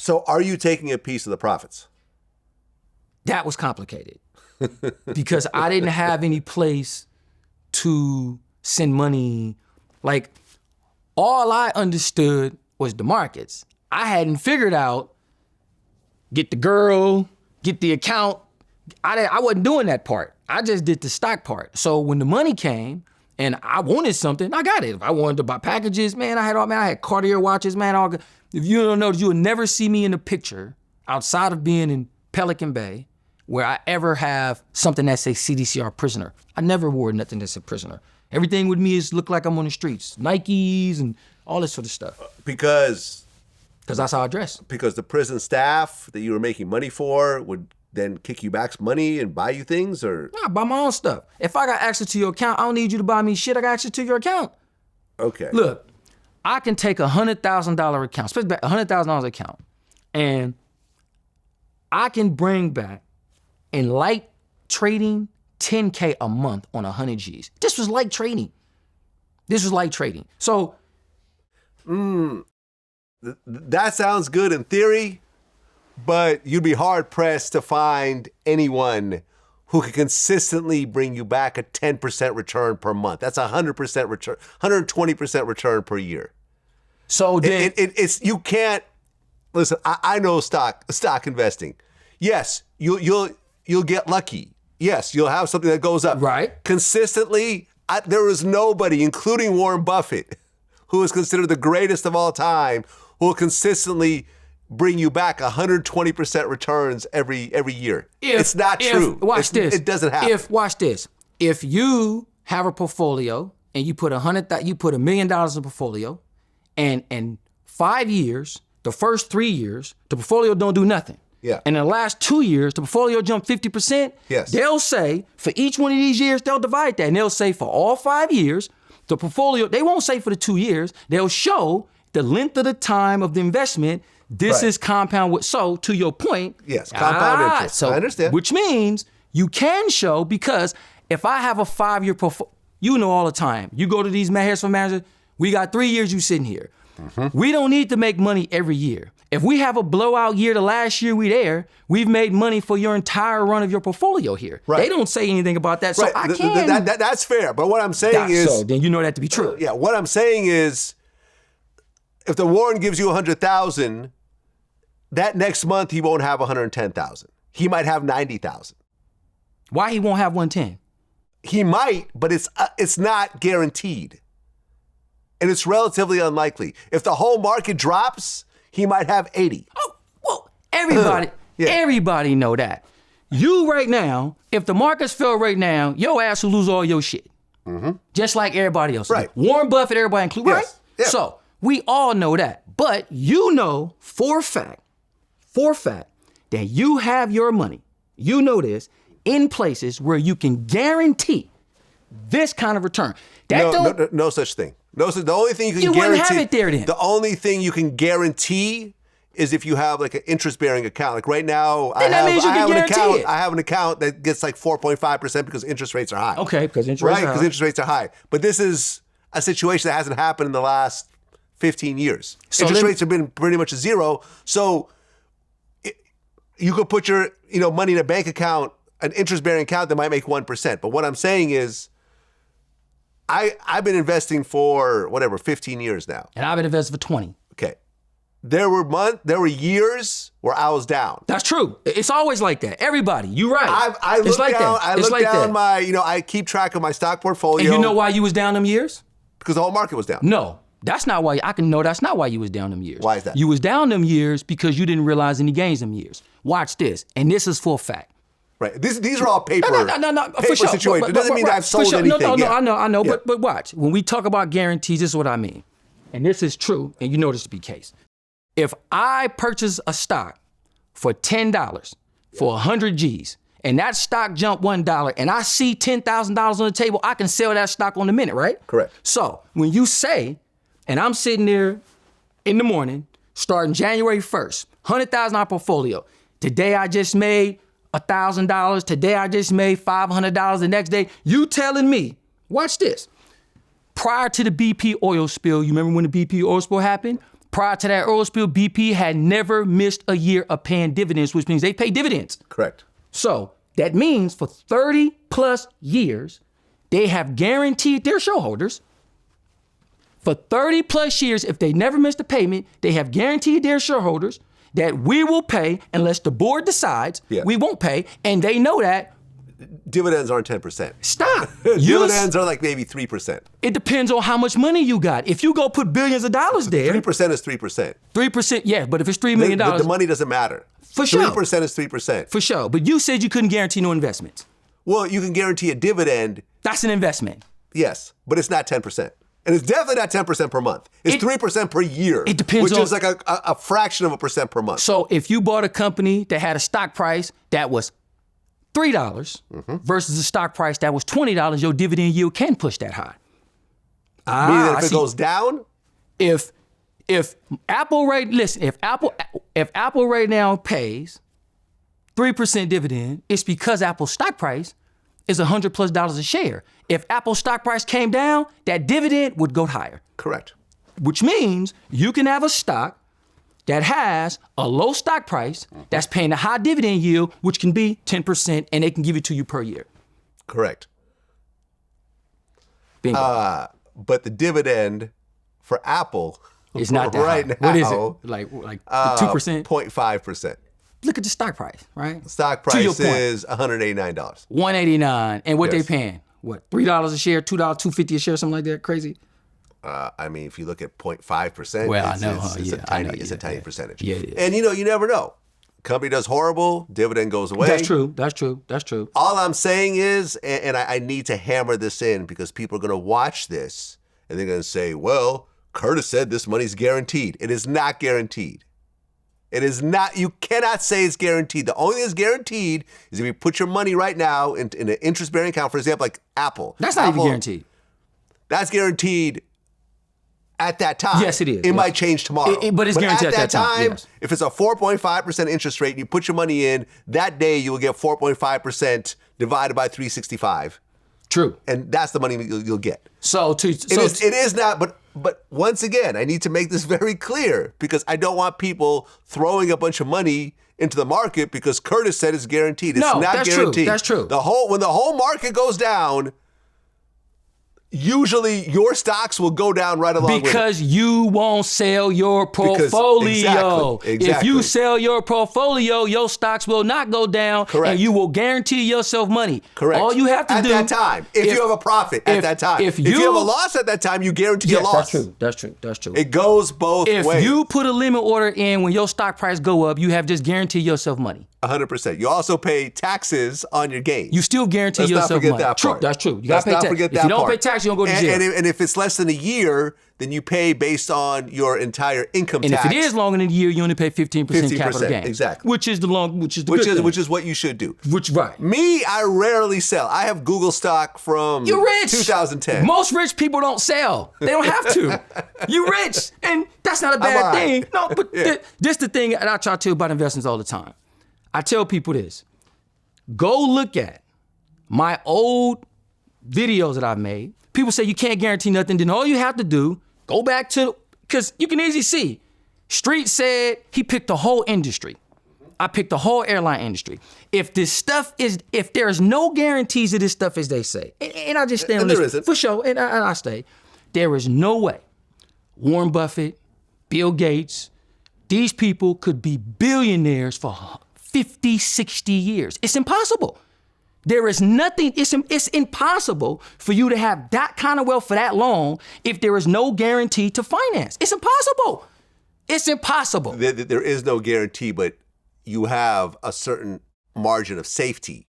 So are you taking a piece of the profits? That was complicated because I didn't have any place to send money. Like, all I understood was the markets. I hadn't figured out get the girl, get the account. I wasn't doing that part. I just did the stock part. So when the money came and I wanted something, I got it. If I wanted to buy packages, man, I had Cartier watches, man. If you don't know, you would never see me in a picture outside of being in Pelican Bay where I ever have something that says CDCR prisoner. I never wore nothing that said prisoner. Everything with me is look like I'm on the streets. Nikes and all this sort of stuff. Because that's how I dress. Because the prison staff that you were making money for would then kick you back money and buy you things, or? Nah, I buy my own stuff. If I got access to your account, I don't need you to buy me shit. I got access to your account. Okay. Look, I can take $100,000 account, especially $100,000 account, and I can bring back in light trading $10K a month on 100 G's. This was light trading. So, that sounds good in theory, but you'd be hard pressed to find anyone who could consistently bring you back a 10% return per month. That's 100% return, 120% return per year. So then it's you can't listen. I know stock investing. Yes, you'll get lucky. Yes, you'll have something that goes up. Right. Consistently, there is nobody, including Warren Buffett, who is considered the greatest of all time, who will consistently bring you back 120% returns every year. It's not true. Watch this. It doesn't happen. Watch this. If you have a portfolio and you put $1 million in a portfolio, and in 5 years, the first 3 years, the portfolio don't do nothing. Yeah. And in the last 2 years, the portfolio jumped 50%. Yes. They'll say for each one of these years, they'll divide that, and they'll say for all 5 years, the portfolio. They won't say for the 2 years. They'll show the length of the time of the investment. This is compound. So to your point, yes, compound interest. So, I understand. Which means you can show, because if I have a 5-year portfolio, you know all the time. You go to these Here's for Managers, we got 3 years you sitting here. Mm-hmm. We don't need to make money every year. If we have a blowout year the last year we've made money for your entire run of your portfolio here. Right. They don't say anything about that, so right. I can. That's fair, but what I'm saying is... So then you know that to be true. Yeah, what I'm saying is, if the Warren gives you $100,000, that next month he won't have $110,000. He might have $90,000. Why he won't have 110? He might, but it's not guaranteed. And it's relatively unlikely. If the whole market drops, he might have 80. Oh, well, everybody know that. You right now, if the markets fell right now, your ass will lose all your shit. Mm-hmm. Just like everybody else. Right. Warren Buffett, everybody included, yes. right? Yeah. So we all know that. But you know for a fact, that you have your money, you know this, in places where you can guarantee this kind of return. No such thing. The only thing you can guarantee. Wouldn't have it there then. The only thing you can guarantee is if you have like an interest-bearing account. Like right now, I have an account that gets like 4.5% because interest rates are high. Okay, because interest rates are high. Because interest rates are high. But this is a situation that hasn't happened in the last 15 years. So interest rates have been pretty much zero. So you could put your money in a bank account, an interest-bearing account that might make 1%. But what I'm saying is, I've been investing for 15 years now. And I've been investing for 20. Okay. There were years where I was down. That's true. It's always like that. Everybody, you're right. I look down I keep track of my stock portfolio. And you know why you was down them years? Because the whole market was down. No, that's not why. That's not why you was down them years. Why is that? You was down them years because you didn't realize any gains them years. Watch this, and this is for a fact. Right. These are all paper. No. Paper for sure. situations. It doesn't mean that I've sold anything. No. I know. Yeah. But watch. When we talk about guarantees, this is what I mean, and this is true, and you know this to be the case. If I purchase a stock for $10 for 100 G's, and that stock jumped $1, and I see $10,000 on the table, I can sell that stock on the minute, right? Correct. So when you say, and I'm sitting there in the morning, starting January 1st, $100,000 portfolio. Today I just made $1,000. Today I just made $500. The next day, you telling me, watch this. Prior to the BP oil spill, you remember when the BP oil spill happened? prior to that oil spill, BP had never missed a year of paying dividends, which means they pay dividends. Correct. So that means for 30 plus years, they have guaranteed their shareholders. For 30 plus years, if they never missed a payment, they have guaranteed their shareholders that we will pay unless the board decides we won't pay. And they know that. Dividends aren't 10%. Stop. Dividends are like maybe 3%. It depends on how much money you got. If you go put billions of dollars there. 3% is 3%. 3%, yeah, but if it's $3 million. The money doesn't matter. For sure. 3% is 3%. For sure. But you said you couldn't guarantee no investments. Well, you can guarantee a dividend. That's an investment. Yes, but it's not 10%. And it's definitely not 10% per month. It's 3% per year. It depends which is like a fraction of a percent per month. So if you bought a company that had a stock price that was $3 versus a stock price that was $20, your dividend yield can push that high. Meaning that if it goes down? If Apple if Apple right now pays 3% dividend, it's because Apple's stock price is $100+ a share. If Apple's stock price came down, that dividend would go higher. Correct. Which means you can have a stock that has a low stock price that's paying a high dividend yield, which can be 10%, and they can give it to you per year. Correct. Bingo. But the dividend for Apple is not that right high. now. What is it? Like 2%? 0.5%. Look at the stock price, right? Stock price is $189. $189. And what Yes. they paying? What, $3 a share, $2, $2.50 a share, something like that? Crazy? I mean, if you look at 0.5%, Well, it's, I know, it's, it's yeah, a tiny, I know, it's a tiny percentage. Yeah, it is. And you never know. Company does horrible, dividend goes away. That's true. All I'm saying is, and I need to hammer this in because people are going to watch this and they're going to say, well, Curtis said this money's guaranteed. It is not guaranteed. It is not. You cannot say it's guaranteed. The only thing that's guaranteed is if you put your money right now in an interest-bearing account, for example, like Apple. That's not even guaranteed. That's guaranteed at that time. Yes, it is. It might change tomorrow. But it's guaranteed at that time. Yes. If it's a 4.5% interest rate and you put your money in, that day you will get 4.5% divided by 365. True. And that's the money you'll get. It is not, but once again, I need to make this very clear because I don't want people throwing a bunch of money into the market because Curtis said it's guaranteed. It's not guaranteed. True. That's true. When the whole market goes down, usually your stocks will go down right along with it. Because you won't sell your portfolio. Exactly. If you sell your portfolio, your stocks will not go down. Correct. And you will guarantee yourself money. Correct. All you have to do. At that time. If you have a profit at that time. If you have a loss at that time, you guarantee a loss. That's true. It goes both ways. If you put a limit order in when your stock price go up, you have just guaranteed yourself money. 100%. You also pay taxes on your gains. You still guarantee yourself money. That part. True, that's true. You got to pay tax. If you don't pay tax, you don't go to jail. And if it's less than a year, then you pay based on your entire income tax. And if it is longer than a year, you only pay 15% capital gain. Exactly. Which is what you should do. Right. Me, I rarely sell. I have Google stock from You're rich. 2010. Most rich people don't sell. They don't have to. You rich. And that's not a bad thing. No, but this the thing that I try to tell you about investments all the time. I tell people this. Go look at my old videos that I've made. People say you can't guarantee nothing. Then all you have to do, go back to, because you can easily see. Street said he picked the whole industry. I picked the whole airline industry. If there's no guarantees of this stuff as they say, and I just stand on this for sure, and I stay, there is no way Warren Buffett, Bill Gates, these people could be billionaires for 50, 60 years. It's impossible. There is nothing, it's impossible for you to have that kind of wealth for that long if there is no guarantee to finance. It's impossible. It's impossible. There is no guarantee, but you have a certain margin of safety